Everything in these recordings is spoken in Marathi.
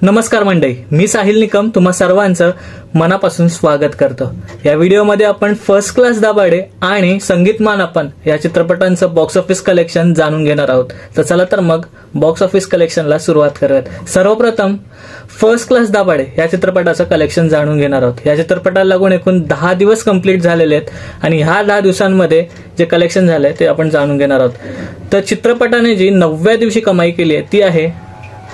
नमस्कार मंडळी, मी साहिल निकम तुम्हा सर्वांचं मनापासून स्वागत करतो। या व्हिडिओमध्ये आपण फर्स्ट क्लास दाभाडे आणि संगीत मान आपण या चित्रपटांचं बॉक्स ऑफिस कलेक्शन जाणून घेणार आहोत। तर चला तर मग बॉक्स ऑफिस कलेक्शनला सुरुवात करूयात। सर्वप्रथम फर्स्ट क्लास दाभाडे या चित्रपटाचं कलेक्शन जाणून घेणार आहोत। या चित्रपटाला लागून एकूण 10 दिवस कंप्लीट झालेले आहेत आणि ह्या 10 दिवसांमध्ये जे कलेक्शन झालंय ते आपण जाणून घेणार आहोत। तर चित्रपटाने जी 9व्या दिवशी कमाई केली आहे ती आहे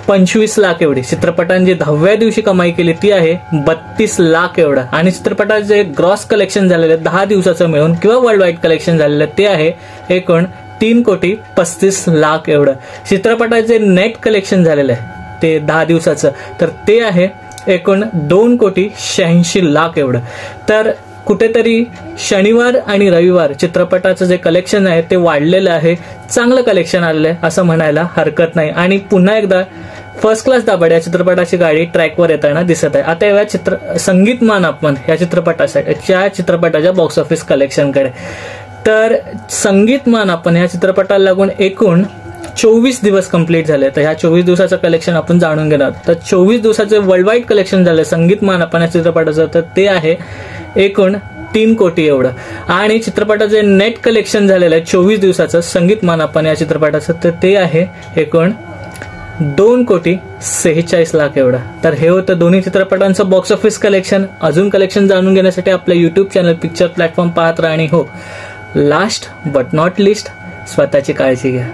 25 लाख एवढी। चित्रपटाने जी 10व्या दिवशी कमाई केली ती आहे 32 लाख एवढा आणि चित्रपटाचे जे ग्रॉस कलेक्शन झालेले 10 दिवसाचं मिळून किंवा वर्ल्ड वाईड कलेक्शन झालेलं ते आहे एकूण 3,35,00,000 एवढं। चित्रपटाचे नेट कलेक्शन झालेलं आहे ते 10 दिवसाचं तर ते आहे एकूण 2,86,00,000 एवढं। तर कुठेतरी शनिवार आणि रविवार चित्रपटाचं जे कलेक्शन आहे ते वाढलेलं आहे, चांगलं कलेक्शन आलेलं आहे असं म्हणायला हरकत नाही। आणि पुन्हा एकदा फर्स्ट क्लास दाभाडे या चित्रपटाची गाडी ट्रॅकवर येताना दिसत आहे। आता या संगीत मान आपण या चित्रपटाच्या बॉक्स ऑफिस कलेक्शनकडे। तर संगीत मान आपण या चित्रपटाला लागून एकूण 24 दिवस कंप्लीट झाले। तर ह्या 24 दिवसाचं कलेक्शन आपण जाणून घेणार। तर 24 दिवसाचे वर्ल्ड वाईड कलेक्शन झाले संगीत मान आपण या चित्रपटाचं तर ते आहे एकूण 3 कोटी एवढं आणि चित्रपटाचे नेट कलेक्शन झालेलं आहे 24 दिवसाचं संगीत मान आपण या चित्रपटाचं तर ते आहे एकूण 2,46,00,000 एवढा। तर हे होतं दोन्ही चित्रपटांचं बॉक्स ऑफिस कलेक्शन। अजून कलेक्शन जाणून घेण्यासाठी आपल्या YouTube चॅनल पिक्चर प्लॅटफॉर्म पाहत राहा आणि हो लास्ट बट नॉट लिस्ट स्वतःची काळजी घ्या।